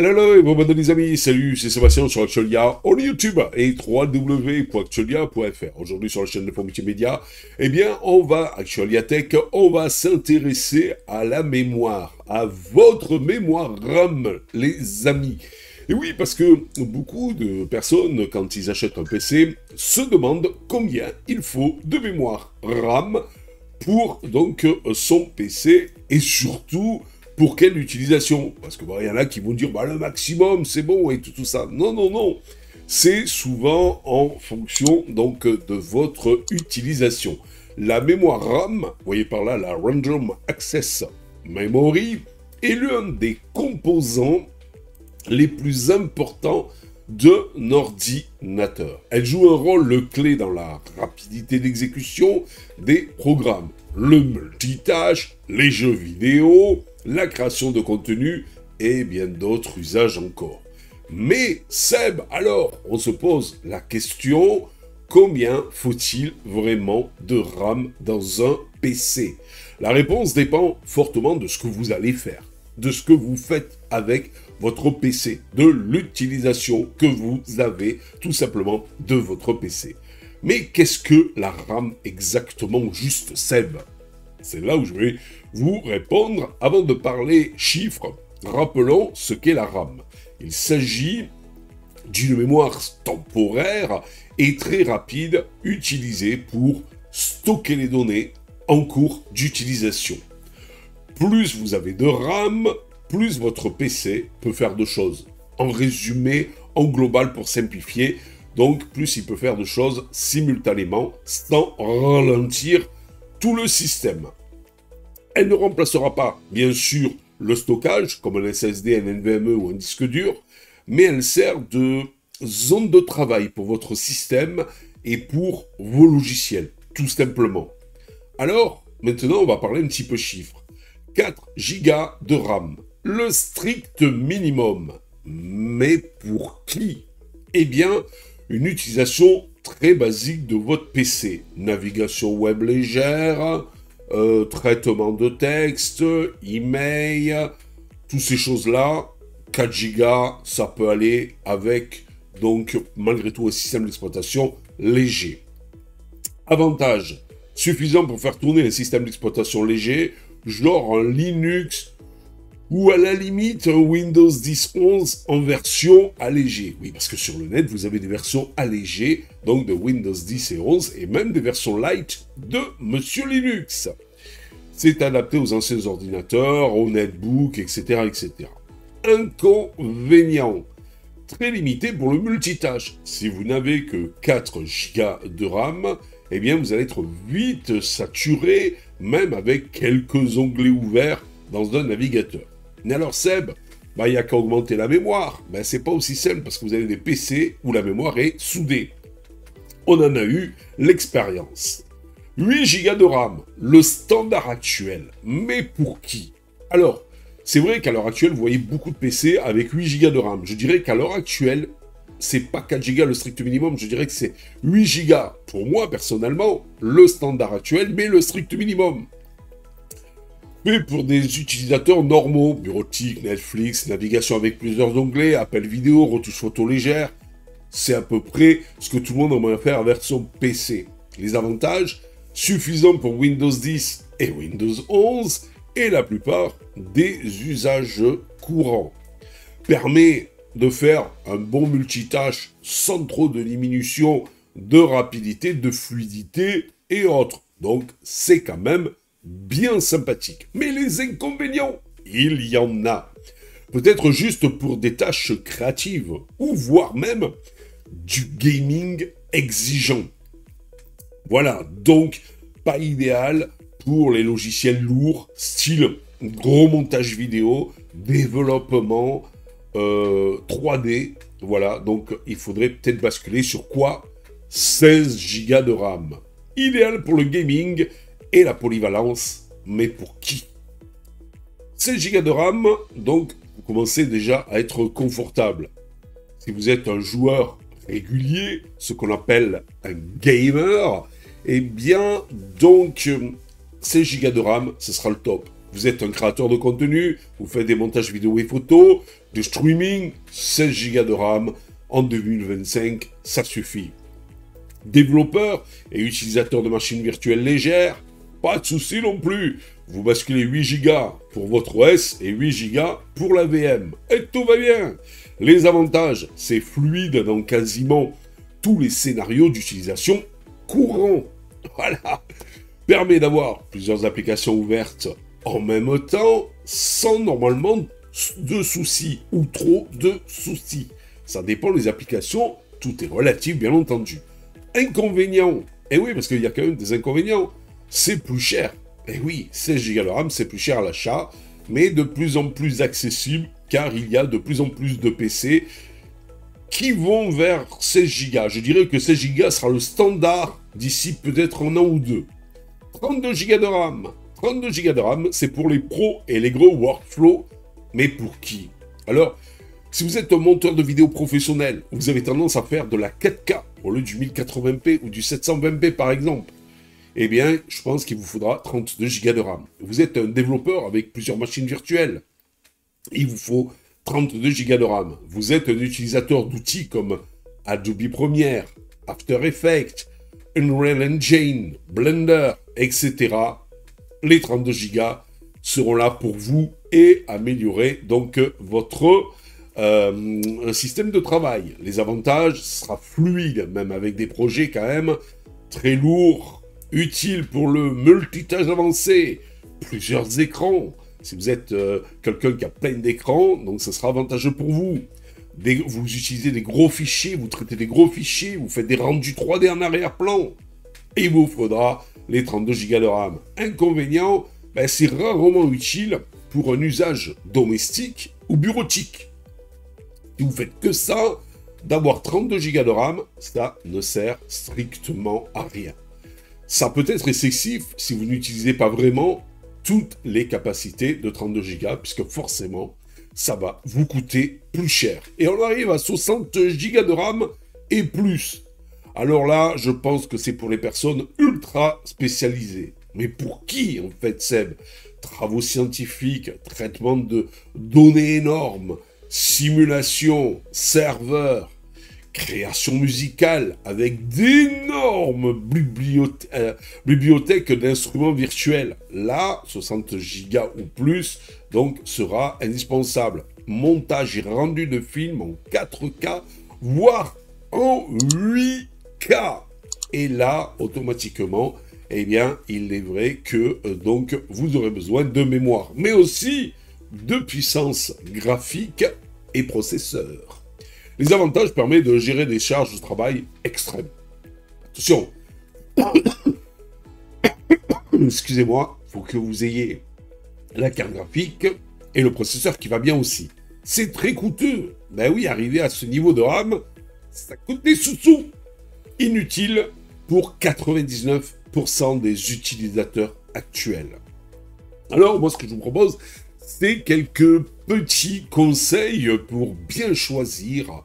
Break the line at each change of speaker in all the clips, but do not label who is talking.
Hello, et bonjour les amis, salut, c'est Sébastien sur Actualia, on est YouTube et www.actualia.fr. Aujourd'hui sur la chaîne de Forum Média, eh bien, on va, Actualia Tech, on va s'intéresser à la mémoire, à votre mémoire RAM, les amis. Et oui, parce que beaucoup de personnes, quand ils achètent un PC, se demandent combien il faut de mémoire RAM pour donc son PC et surtout pour quelle utilisation. Parce que il y en a qui vont dire bah, le maximum c'est bon et tout ça. Non, non, non. C'est souvent en fonction donc de votre utilisation. La mémoire RAM, vous voyez par là la Random Access Memory, est l'un des composants les plus importants d'un ordinateur. Elle joue un rôle clé dans la rapidité d'exécution des programmes, le multitâche, les jeux vidéo, la création de contenu et bien d'autres usages encore. Mais Seb, alors, on se pose la question, combien faut-il vraiment de RAM dans un PC? La réponse dépend fortement de ce que vous allez faire, de ce que vous faites avec votre PC, de l'utilisation que vous avez tout simplement de votre PC. Mais qu'est-ce que la RAM exactement juste, Seb? C'est là où je vais vous répondre. Avant de parler chiffres, rappelons ce qu'est la RAM. Il s'agit d'une mémoire temporaire et très rapide utilisée pour stocker les données en cours d'utilisation. Plus vous avez de RAM, plus votre PC peut faire de choses. En résumé, en global pour simplifier, donc plus il peut faire de choses simultanément sans ralentir tout le système. Elle ne remplacera pas, bien sûr, le stockage, comme un SSD, un NVMe ou un disque dur, mais elle sert de zone de travail pour votre système et pour vos logiciels, tout simplement. Alors, maintenant, on va parler un petit peu chiffres. 4 Go de RAM, le strict minimum. Mais pour qui? Eh bien, une utilisation très basique de votre PC. Navigation web légère, traitement de texte, email, toutes ces choses-là. 4 Go, ça peut aller avec, donc, malgré tout, un système d'exploitation léger. Avantage, suffisant pour faire tourner un système d'exploitation léger, genre un Linux, ou à la limite un Windows 10 11 en version allégée. Oui, parce que sur le net, vous avez des versions allégées, donc de Windows 10 et 11, et même des versions light de Monsieur Linux. C'est adapté aux anciens ordinateurs, aux netbooks, etc., etc. Inconvénient, très limité pour le multitâche. Si vous n'avez que 4 Go de RAM, eh bien vous allez être vite saturé, même avec quelques onglets ouverts dans un navigateur. Mais alors Seb, il n'y a qu'à augmenter la mémoire. C'est pas aussi simple parce que vous avez des PC où la mémoire est soudée. On en a eu l'expérience. 8 Go de RAM, le standard actuel. Mais pour qui? Alors, c'est vrai qu'à l'heure actuelle, vous voyez beaucoup de PC avec 8 Go de RAM. Je dirais qu'à l'heure actuelle, c'est pas 4 Go le strict minimum, je dirais que c'est 8 Go. Pour moi, personnellement, le standard actuel, mais le strict minimum. Mais pour des utilisateurs normaux, bureautique, Netflix, navigation avec plusieurs onglets, appel vidéo, retouche photo légère, c'est à peu près ce que tout le monde aimerait faire en version PC. Les avantages, suffisants pour Windows 10 et Windows 11, et la plupart des usages courants. Permet de faire un bon multitâche sans trop de diminution de rapidité, de fluidité et autres. Donc c'est quand même bien sympathique. Mais les inconvénients, il y en a. Peut-être juste pour des tâches créatives, ou voire même du gaming exigeant. Voilà, donc pas idéal pour les logiciels lourds, style gros montage vidéo, développement 3D. Voilà, donc il faudrait peut-être basculer sur quoi? 16 Go de RAM. Idéal pour le gaming et la polyvalence, mais pour qui? 16 Go de RAM, donc vous commencez déjà à être confortable. Si vous êtes un joueur régulier, ce qu'on appelle un gamer, eh bien, donc, 16 Go de RAM, ce sera le top. Vous êtes un créateur de contenu, vous faites des montages vidéo et photos, de streaming, 16 Go de RAM en 2025, ça suffit. Développeurs et utilisateurs de machines virtuelles légères, pas de souci non plus. Vous basculez 8 Go pour votre OS et 8 Go pour la VM. Et tout va bien. Les avantages, c'est fluide dans quasiment tous les scénarios d'utilisation courants. Voilà. Permet d'avoir plusieurs applications ouvertes en même temps sans normalement de soucis ou trop de soucis. Ça dépend des applications, tout est relatif bien entendu. Inconvénients, et oui parce qu'il y a quand même des inconvénients, c'est plus cher. Et oui, 16 Go de RAM c'est plus cher à l'achat, mais de plus en plus accessible car il y a de plus en plus de PC qui vont vers 16 Go. Je dirais que 16 Go sera le standard d'ici peut-être un an ou deux. 32 Go de RAM. 32 Go de RAM, c'est pour les pros et les gros workflows. Mais pour qui? Alors, si vous êtes un monteur de vidéos professionnel, vous avez tendance à faire de la 4K au lieu du 1080p ou du 720p par exemple, eh bien, je pense qu'il vous faudra 32 Go de RAM. Vous êtes un développeur avec plusieurs machines virtuelles. Il vous faut 32 Go de RAM. Vous êtes un utilisateur d'outils comme Adobe Premiere, After Effects, Unreal Engine, Blender, etc. Les 32 Go seront là pour vous et améliorer donc votre système de travail. Les avantages sera fluide, même avec des projets quand même très lourds, utiles pour le multitâche avancé, plusieurs écrans. Si vous êtes quelqu'un qui a plein d'écrans, donc ce sera avantageux pour vous. Vous utilisez des gros fichiers, vous traitez des gros fichiers, vous faites des rendus 3D en arrière-plan. Et il vous faudra les 32 Go de RAM. Inconvénient, ben, c'est rarement utile pour un usage domestique ou bureautique. Si vous faites que ça, d'avoir 32 Go de RAM, ça ne sert strictement à rien. Ça peut être excessif si vous n'utilisez pas vraiment toutes les capacités de 32 Go, puisque forcément, ça va vous coûter plus cher. Et on arrive à 60 Go de RAM et plus. Alors là, je pense que c'est pour les personnes ultra spécialisées. Mais pour qui, en fait, Seb? Travaux scientifiques, traitement de données énormes, simulation, serveur, création musicale avec d'énormes bibliothèques d'instruments virtuels. Là, 60 Go ou plus, donc, sera indispensable. Montage et rendu de films en 4K, voire en 8K. Et là, automatiquement, eh bien, il est vrai que donc vous aurez besoin de mémoire, mais aussi de puissance graphique et processeur. Les avantages permettent de gérer des charges de travail extrêmes. Attention, excusez-moi, il faut que vous ayez la carte graphique et le processeur qui va bien aussi. C'est très coûteux. Ben oui, arriver à ce niveau de RAM, ça coûte des sous-sous. Inutile pour 99% des utilisateurs actuels. Alors, moi, ce que je vous propose, c'est quelques petits conseils pour bien choisir.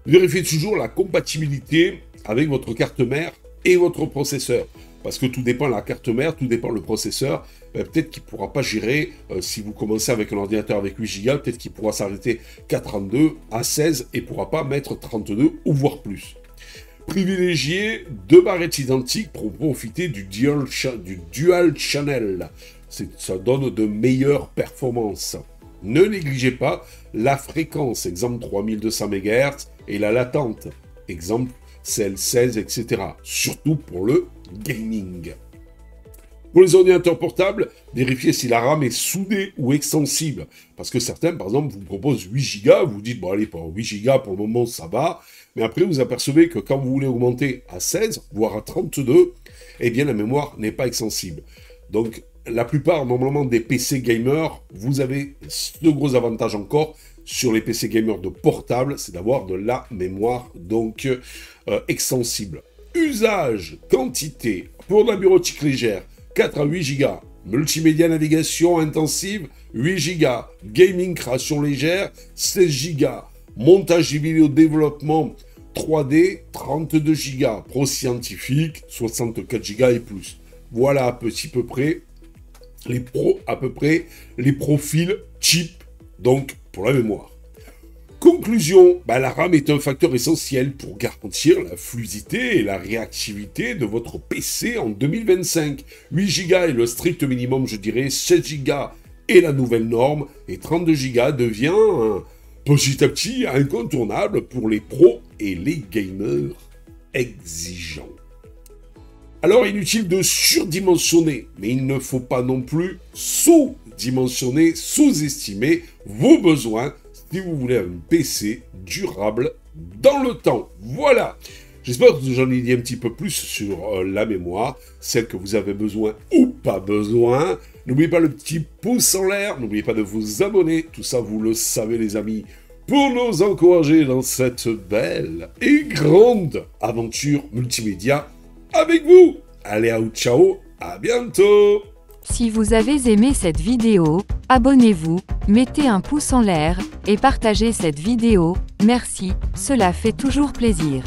Vérifiez toujours la compatibilité avec votre carte mère et votre processeur. Parce que tout dépend de la carte mère, tout dépend le processeur. Peut-être qu'il ne pourra pas gérer, si vous commencez avec un ordinateur avec 8 Go, peut-être qu'il pourra s'arrêter qu'à 32, à 16 et ne pourra pas mettre 32 ou voire plus. Privilégiez deux barrettes identiques pour profiter du dual channel. Ça donne de meilleures performances. Ne négligez pas la fréquence, exemple 3200 MHz, et la latente, exemple CL16, etc. Surtout pour le gaming. Pour les ordinateurs portables, vérifiez si la RAM est soudée ou extensible. Parce que certains, par exemple, vous proposent 8 Go, vous dites, bon allez, pour 8 Go, pour le moment, ça va. Mais après, vous apercevez que quand vous voulez augmenter à 16, voire à 32, eh bien, la mémoire n'est pas extensible. Donc, la plupart, normalement, des PC gamers, vous avez deux gros avantages encore sur les PC gamers de portable, c'est d'avoir de la mémoire, donc, extensible. Usage, quantité, pour de la bureautique légère, 4 à 8 Go. Multimédia navigation intensive, 8 Go. Gaming création légère, 16 Go. Montage et vidéo développement 3D, 32 Go. Pro scientifique, 64 Go et plus. Voilà à peu près les profils type, donc pour la mémoire. Conclusion, la RAM est un facteur essentiel pour garantir la fluidité et la réactivité de votre PC en 2025. 8 Go est le strict minimum, je dirais, 16 Go est la nouvelle norme, et 32 Go devient petit à petit incontournable pour les pros et les gamers exigeants. Alors, inutile de surdimensionner, mais il ne faut pas non plus sous-dimensionner, sous-estimer vos besoins si vous voulez un PC durable dans le temps. Voilà. J'espère que j'en ai dit un petit peu plus sur la mémoire, celle que vous avez besoin ou pas besoin. N'oubliez pas le petit pouce en l'air, n'oubliez pas de vous abonner, tout ça vous le savez les amis, pour nous encourager dans cette belle et grande aventure multimédia avec vous. Allez, ciao, à bientôt.
Si vous avez aimé cette vidéo, abonnez-vous, mettez un pouce en l'air, et partagez cette vidéo, merci, cela fait toujours plaisir.